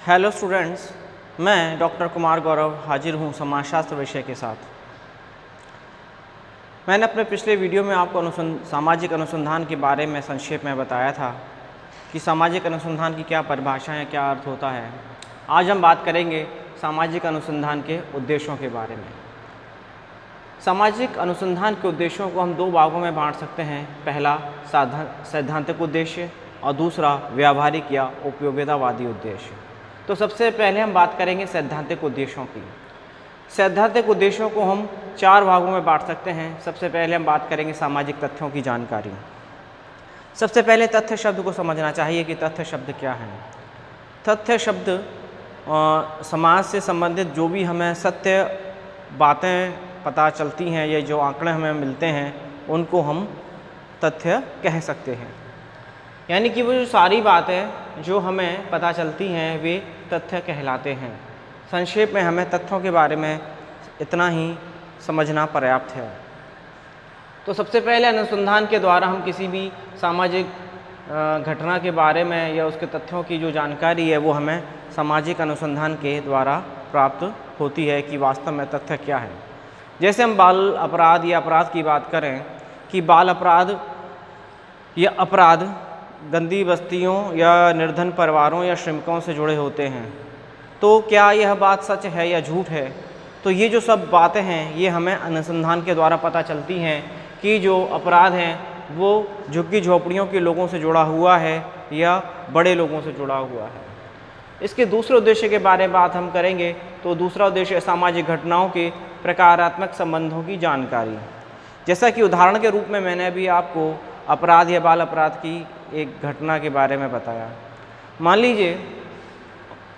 Hello students, मैं doctor Kumar Gaurav हाजिर हूँ समाजशास्त्र विषय के साथ। मैंने अपने पिछले वीडियो में आपको सामाजिक अनुसंधान के बारे में संक्षेप में बताया था कि सामाजिक अनुसंधान की क्या परिभाषा है, क्या अर्थ होता है। आज हम बात करेंगे सामाजिक अनुसंधान के उद्देश्यों के बारे में। सामाजिक अनुसंधान के उद्देश्यों को हम दो भागों में बांट सकते हैं। पहला सैद्धांतिक उद्देश्य और दूसरा व्यावहारिक या उपयोगितावादी उद्देश्य। तो सबसे पहले हम बात करेंगे सैद्धांतिक उद्देश्यों की। सैद्धांतिक उद्देश्यों को हम चार भागों में बांट सकते हैं। सबसे पहले हम बात करेंगे सामाजिक तथ्यों की जानकारी। सबसे पहले तथ्य शब्द को समझना चाहिए कि तथ्य शब्द क्या है। तथ्य शब्द समाज से संबंधित जो भी हमें सत्य बातें पता चलती हैं या जो आंकड़े हमें मिलते हैं उनको हम तथ्य कह सकते हैं। यानी कि वो जो सारी बातें जो हमें पता चलती हैं वे तथ्य कहलाते हैं। संक्षेप में हमें तथ्यों के बारे में इतना ही समझना पर्याप्त है। तो सबसे पहले अनुसंधान के द्वारा हम किसी भी सामाजिक घटना के बारे में या उसके तथ्यों की जो जानकारी है वो हमें सामाजिक अनुसंधान के द्वारा प्राप्त होती है कि वास्तव में तथ्य क्या है। जैसे हम बाल अपराध या अपराध की बात करें कि बाल अपराध या अपराध गंदी बस्तियों या निर्धन परिवारों या श्रमिकों से जुड़े होते हैं। तो क्या यह बात सच है या झूठ है? तो ये जो सब बातें हैं ये हमें अनुसंधान के द्वारा पता चलती हैं कि जो अपराध हैं वो झुग्गी झोपड़ियों के लोगों से जुड़ा हुआ है या बड़े लोगों से जुड़ा हुआ है। इसके दूसरे उद्देश्य के बारे में बात हम करेंगे तो दूसरा उद्देश्य सामाजिक घटनाओं के प्रकारात्मक संबंधों की जानकारी। जैसा कि उदाहरण के रूप में मैंने अभी आपको अपराध या बाल अपराध की एक घटना के बारे में बताया। मान लीजिए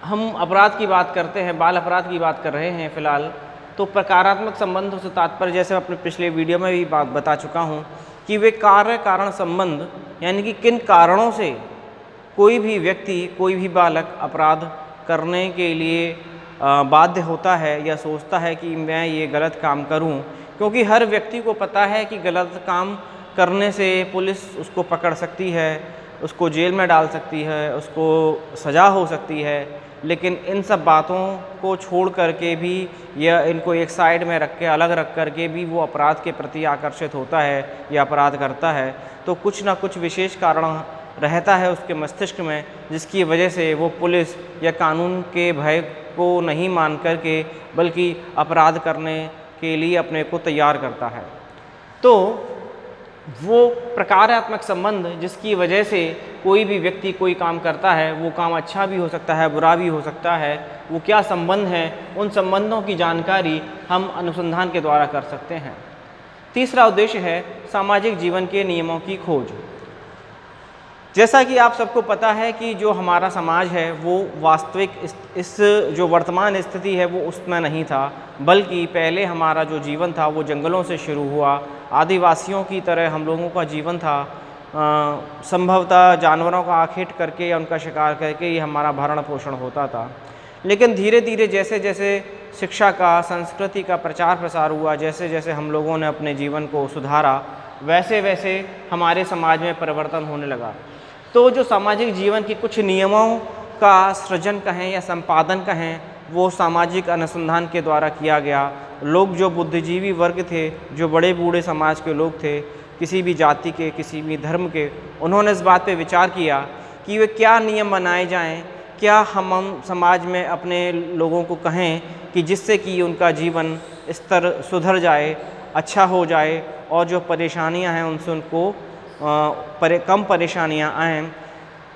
हम अपराध की बात करते हैं, बाल अपराध की बात कर रहे हैं फ़िलहाल। तो प्रकारात्मक संबंधों से तात्पर्य, जैसे अपने पिछले वीडियो में भी बात बता चुका हूँ कि वे कार्य कारण संबंध, यानी कि किन कारणों से कोई भी व्यक्ति, कोई भी बालक अपराध करने के लिए बाध्य होता है या सोचता है कि मैं ये गलत काम करूं। क्योंकि हर व्यक्ति को पता है कि गलत काम करने से पुलिस उसको पकड़ सकती है, उसको जेल में डाल सकती है, उसको सज़ा हो सकती है। लेकिन इन सब बातों को छोड़ करके भी या इनको एक साइड में रख के, अलग रख करके भी वो अपराध के प्रति आकर्षित होता है या अपराध करता है। तो कुछ ना कुछ विशेष कारण रहता है उसके मस्तिष्क में जिसकी वजह से वो पुलिस या कानून के भय को नहीं मान करके बल्कि अपराध करने के लिए अपने को तैयार करता है। तो वो प्रकारात्मक संबंध जिसकी वजह से कोई भी व्यक्ति कोई काम करता है, वो काम अच्छा भी हो सकता है, बुरा भी हो सकता है। वो क्या संबंध है, उन संबंधों की जानकारी हम अनुसंधान के द्वारा कर सकते हैं। तीसरा उद्देश्य है सामाजिक जीवन के नियमों की खोज। जैसा कि आप सबको पता है कि जो हमारा समाज है वो वास्तविक इस जो वर्तमान स्थिति है वो उसमें नहीं था, बल्कि पहले हमारा जो जीवन था वो जंगलों से शुरू हुआ। आदिवासियों की तरह हम लोगों का जीवन था। संभवतः जानवरों का आखेट करके या उनका शिकार करके ही हमारा भरण पोषण होता था। लेकिन धीरे धीरे जैसे जैसे शिक्षा का, संस्कृति का प्रचार प्रसार हुआ, जैसे जैसे हम लोगों ने अपने जीवन को सुधारा, वैसे वैसे हमारे समाज में परिवर्तन होने लगा। तो जो सामाजिक जीवन के कुछ नियमों का सृजन कहें या संपादन कहें, वो सामाजिक अनुसंधान के द्वारा किया गया। लोग जो बुद्धिजीवी वर्ग थे, जो बड़े बूढ़े समाज के लोग थे, किसी भी जाति के, किसी भी धर्म के, उन्होंने इस बात पे विचार किया कि वे क्या नियम बनाए जाएं, क्या हम समाज में अपने लोगों को कहें कि जिससे कि उनका जीवन स्तर सुधर जाए, अच्छा हो जाए और जो परेशानियां हैं उनसे उनको कम परेशानियां आएँ।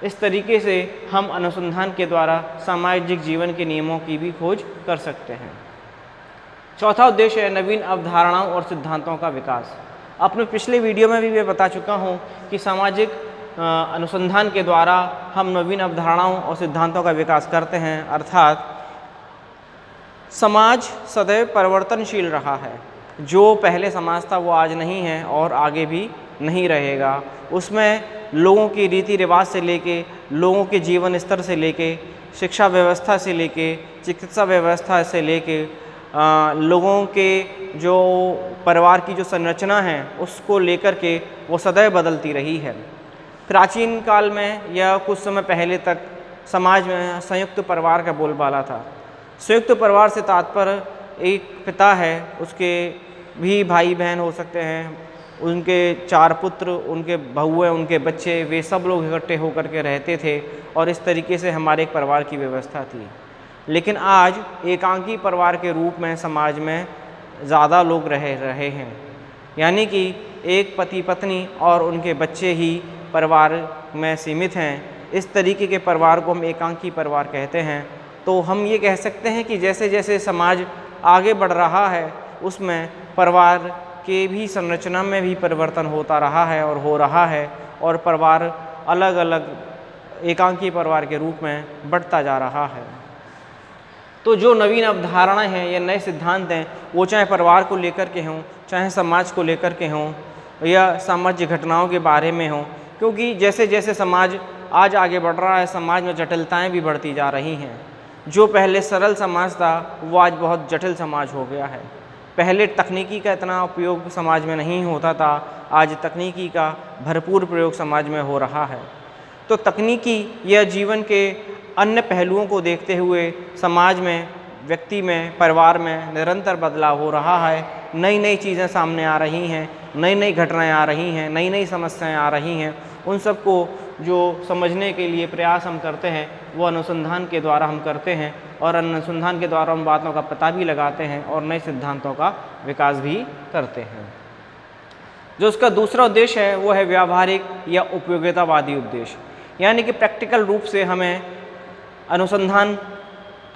इस तरीके से हम अनुसंधान के द्वारा सामाजिक जीवन के नियमों की भी खोज कर सकते हैं। चौथा उद्देश्य है नवीन अवधारणाओं और सिद्धांतों का विकास। अपने पिछले वीडियो में भी मैं बता चुका हूँ कि सामाजिक अनुसंधान के द्वारा हम नवीन अवधारणाओं और सिद्धांतों का विकास करते हैं। अर्थात समाज सदैव परिवर्तनशील रहा है। जो पहले समाज था वो आज नहीं है और आगे भी नहीं रहेगा। उसमें लोगों की रीति रिवाज से लेके, लोगों के जीवन स्तर से लेके, शिक्षा व्यवस्था से लेके, चिकित्सा व्यवस्था से लेके, लोगों के जो परिवार की जो संरचना है उसको लेकर के वो सदैव बदलती रही है। प्राचीन काल में या कुछ समय पहले तक समाज में संयुक्त परिवार का बोलबाला था। संयुक्त परिवार से तात्पर्य एक पिता है, उसके भी भाई बहन हो सकते हैं, उनके 4 पुत्र, उनके बहुएं, उनके बच्चे, वे सब लोग इकट्ठे होकर के रहते थे और इस तरीके से हमारे एक परिवार की व्यवस्था थी। लेकिन आज एकांकी परिवार के रूप में समाज में ज़्यादा लोग रह रहे हैं, यानी कि एक पति पत्नी और उनके बच्चे ही परिवार में सीमित हैं। इस तरीके के परिवार को हम एकांकी परिवार कहते हैं। तो हम ये कह सकते हैं कि जैसे जैसे समाज आगे बढ़ रहा है उसमें परिवार के भी संरचना में भी परिवर्तन होता रहा है और हो रहा है, और परिवार अलग अलग एकांकी परिवार के रूप में बढ़ता जा रहा है। तो जो नवीन अवधारणाएं हैं या नए सिद्धांत हैं, वो चाहे परिवार को लेकर के हों, चाहे समाज को लेकर के हों या सामाजिक घटनाओं के बारे में हों, क्योंकि जैसे जैसे समाज आज आगे बढ़ रहा है, समाज में जटिलताएं भी बढ़ती जा रही हैं। जो पहले सरल समाज था वो आज बहुत जटिल समाज हो गया है। पहले तकनीकी का इतना उपयोग समाज में नहीं होता था, आज तकनीकी का भरपूर प्रयोग समाज में हो रहा है। तो तकनीकी या जीवन के अन्य पहलुओं को देखते हुए समाज में, व्यक्ति में, परिवार में निरंतर बदलाव हो रहा है। नई नई चीज़ें सामने आ रही हैं, नई नई घटनाएं आ रही हैं, नई नई समस्याएं आ रही हैं। उन सबको जो समझने के लिए प्रयास हम करते हैं वो अनुसंधान के द्वारा हम करते हैं, और अनुसंधान के द्वारा उन बातों का पता भी लगाते हैं और नए सिद्धांतों का विकास भी करते हैं। जो उसका दूसरा उद्देश्य है वो है व्यावहारिक या उपयोगितावादी उद्देश्य, यानी कि प्रैक्टिकल रूप से हमें अनुसंधान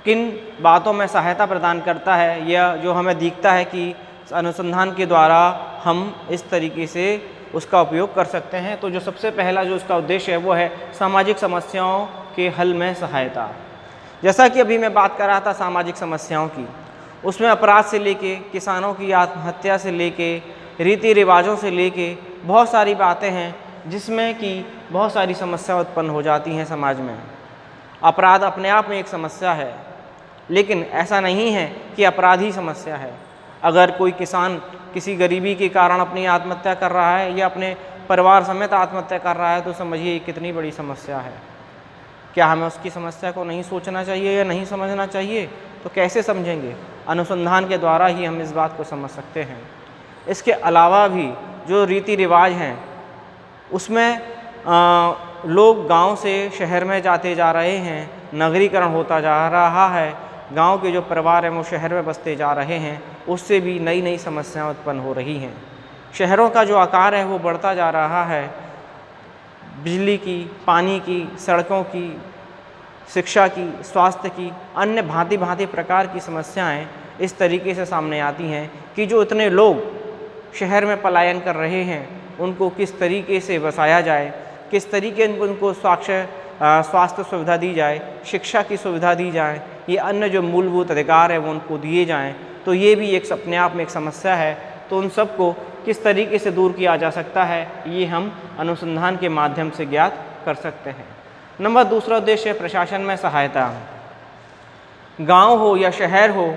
किन बातों में सहायता प्रदान करता है, या जो हमें दिखता है कि अनुसंधान के द्वारा हम इस तरीके से उसका उपयोग कर सकते हैं। तो जो सबसे पहला जो उसका उद्देश्य है वो है सामाजिक समस्याओं के हल में सहायता। जैसा कि अभी मैं बात कर रहा था सामाजिक समस्याओं की, उसमें अपराध से लेके, किसानों की आत्महत्या से लेके, रीति रिवाजों से लेके बहुत सारी बातें हैं जिसमें कि बहुत सारी समस्या उत्पन्न हो जाती हैं समाज में। अपराध अपने आप में एक समस्या है, लेकिन ऐसा नहीं है कि अपराध ही समस्या है। अगर कोई किसान किसी गरीबी के कारण अपनी आत्महत्या कर रहा है या अपने परिवार समेत आत्महत्या कर रहा है तो समझिए कितनी बड़ी समस्या है। क्या हमें उसकी समस्या को नहीं सोचना चाहिए या नहीं समझना चाहिए? तो कैसे समझेंगे? अनुसंधान के द्वारा ही हम इस बात को समझ सकते हैं। इसके अलावा भी जो रीति रिवाज हैं उसमें लोग गांव से शहर में जाते जा रहे हैं, नगरीकरण होता जा रहा है, गांव के जो परिवार हैं वो शहर में बसते जा रहे हैं, उससे भी नई नई समस्याएं उत्पन्न हो रही हैं। शहरों का जो आकार है वो बढ़ता जा रहा है। बिजली की, पानी की, सड़कों की, शिक्षा की, स्वास्थ्य की, अन्य भांति भांति प्रकार की समस्याएं इस तरीके से सामने आती हैं कि जो इतने लोग शहर में पलायन कर रहे हैं उनको किस तरीके से बसाया जाए, किस तरीके उनको स्वास्थ्य सुविधा दी जाए, शिक्षा की सुविधा दी जाए, ये अन्य जो मूलभूत अधिकार है वो उनको दिए जाएं। तो ये भी एक अपने आप में एक समस्या है। तो उन सबको किस तरीके से दूर किया जा सकता है ये हम अनुसंधान के माध्यम से ज्ञात कर सकते हैं। नंबर दूसरा उद्देश्य है प्रशासन में सहायता। गांव हो या शहर हो,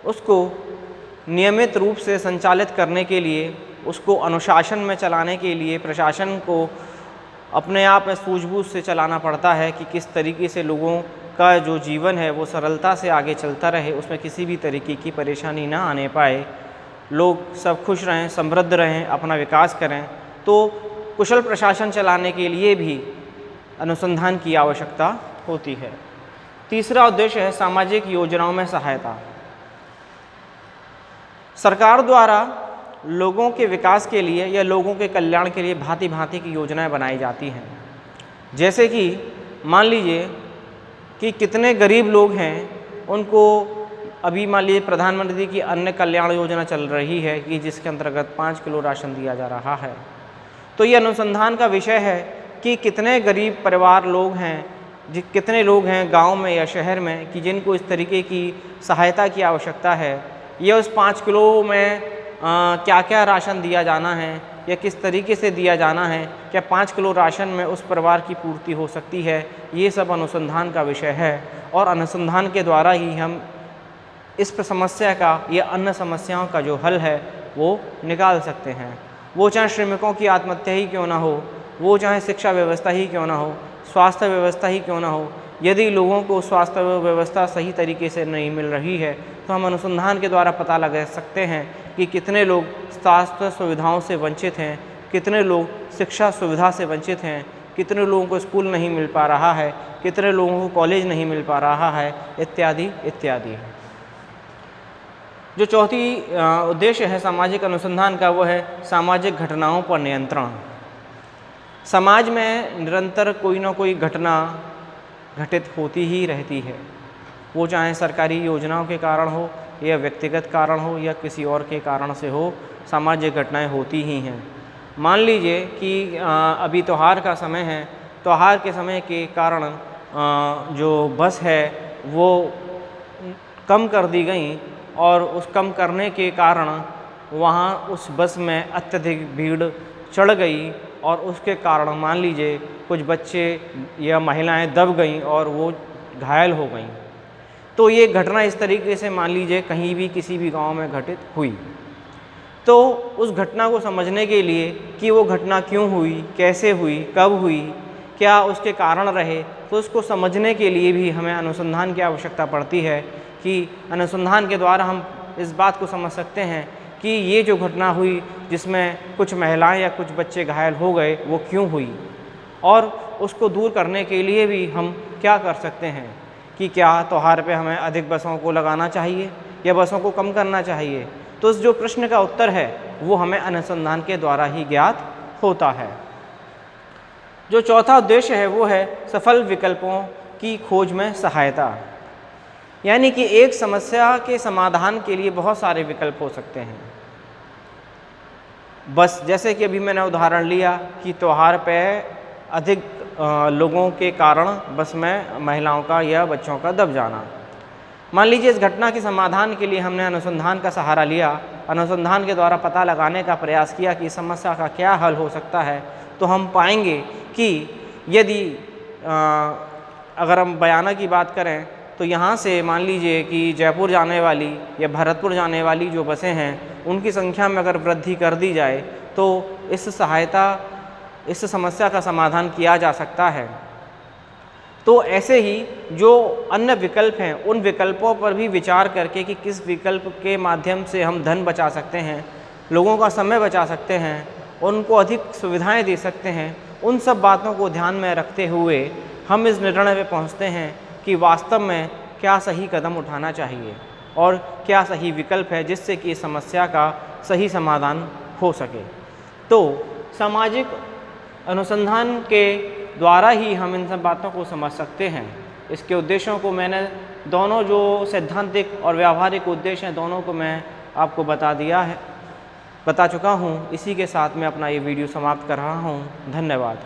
उसको नियमित रूप से संचालित करने के लिए, उसको अनुशासन में चलाने के लिए प्रशासन को अपने आप में सूझबूझ से चलाना पड़ता है कि किस तरीके से लोगों का जो जीवन है वो सरलता से आगे चलता रहे, उसमें किसी भी तरीके की परेशानी ना आने पाए, लोग सब खुश रहें, समृद्ध रहें, अपना विकास करें। तो कुशल प्रशासन चलाने के लिए भी अनुसंधान की आवश्यकता होती है। तीसरा उद्देश्य है सामाजिक योजनाओं में सहायता। सरकार द्वारा लोगों के विकास के लिए या लोगों के कल्याण के लिए भांति भांति की योजनाएं बनाई जाती हैं। जैसे कि मान लीजिए कि कितने गरीब लोग हैं, उनको अभी मान लीजिए प्रधानमंत्री की अन्य कल्याण योजना चल रही है कि जिसके अंतर्गत 5 किलो राशन दिया जा रहा है। तो ये अनुसंधान का विषय है कि कितने गरीब परिवार लोग हैं, कितने लोग हैं गांव में या शहर में कि जिनको इस तरीके की सहायता की आवश्यकता है। ये उस 5 किलो में क्या क्या राशन दिया जाना है या किस तरीके से दिया जाना है, क्या 5 किलो राशन में उस परिवार की पूर्ति हो सकती है, ये सब अनुसंधान का विषय है। और अनुसंधान के द्वारा ही हम इस समस्या का या अन्य समस्याओं का जो हल है वो निकाल सकते हैं। वो चाहे श्रमिकों की आत्महत्या ही क्यों ना हो, वो चाहे शिक्षा व्यवस्था ही क्यों ना हो, स्वास्थ्य व्यवस्था ही क्यों ना हो, यदि लोगों को स्वास्थ्य व्यवस्था सही तरीके से नहीं मिल रही है तो हम अनुसंधान के द्वारा पता लगा सकते हैं कि कितने लोग स्वास्थ्य सुविधाओं से वंचित हैं, कितने लोग शिक्षा सुविधा से वंचित हैं, कितने लोगों को स्कूल नहीं मिल पा रहा है, कितने लोगों को कॉलेज नहीं मिल पा रहा है, इत्यादि इत्यादि। जो चौथी उद्देश्य है सामाजिक अनुसंधान का, वो है सामाजिक घटनाओं पर नियंत्रण। समाज में निरंतर कोई ना कोई घटना घटित होती ही रहती है, वो चाहे सरकारी योजनाओं के कारण हो या व्यक्तिगत कारण हो या किसी और के कारण से हो, सामाजिक घटनाएं होती ही हैं। मान लीजिए कि अभी त्यौहार का समय है, त्यौहार के समय के कारण जो बस है वो कम कर दी गई और उस कम करने के कारण वहाँ उस बस में अत्यधिक भीड़ चढ़ गई और उसके कारण मान लीजिए कुछ बच्चे या महिलाएं दब गईं और वो घायल हो गईं। तो ये घटना इस तरीके से मान लीजिए कहीं भी किसी भी गांव में घटित हुई, तो उस घटना को समझने के लिए कि वो घटना क्यों हुई, कैसे हुई, कब हुई, क्या उसके कारण रहे, तो उसको समझने के लिए भी हमें अनुसंधान की आवश्यकता पड़ती है कि अनुसंधान के द्वारा हम इस बात को समझ सकते हैं कि ये जो घटना हुई जिसमें कुछ महिलाएं या कुछ बच्चे घायल हो गए वो क्यों हुई, और उसको दूर करने के लिए भी हम क्या कर सकते हैं कि क्या त्यौहार पे हमें अधिक बसों को लगाना चाहिए या बसों को कम करना चाहिए। तो इस जो प्रश्न का उत्तर है वो हमें अनुसंधान के द्वारा ही ज्ञात होता है। जो चौथा उद्देश्य है वो है सफल विकल्पों की खोज में सहायता, यानी कि एक समस्या के समाधान के लिए बहुत सारे विकल्प हो सकते हैं। बस जैसे कि अभी मैंने उदाहरण लिया कि त्यौहार पे अधिक लोगों के कारण बस में महिलाओं का या बच्चों का दब जाना। मान लीजिए इस घटना के समाधान के लिए हमने अनुसंधान का सहारा लिया, अनुसंधान के द्वारा पता लगाने का प्रयास किया कि इस समस्या का क्या हल हो सकता है, तो हम पाएंगे कि यदि अगर हम बयाना की बात करें तो यहाँ से मान लीजिए कि जयपुर जाने वाली या भरतपुर जाने वाली जो बसें हैं उनकी संख्या में अगर वृद्धि कर दी जाए तो इस समस्या का समाधान किया जा सकता है। तो ऐसे ही जो अन्य विकल्प हैं उन विकल्पों पर भी विचार करके कि किस विकल्प के माध्यम से हम धन बचा सकते हैं, लोगों का समय बचा सकते हैं, उनको अधिक सुविधाएं दे सकते हैं, उन सब बातों को ध्यान में रखते हुए हम इस निर्णय पे पहुंचते हैं कि वास्तव में क्या सही कदम उठाना चाहिए और क्या सही विकल्प है जिससे कि इस समस्या का सही समाधान हो सके। तो सामाजिक अनुसंधान के द्वारा ही हम इन सब बातों को समझ सकते हैं। इसके उद्देश्यों को मैंने दोनों जो सैद्धांतिक और व्यावहारिक उद्देश्य हैं दोनों को मैं आपको बता चुका हूँ। इसी के साथ मैं अपना ये वीडियो समाप्त कर रहा हूँ। धन्यवाद।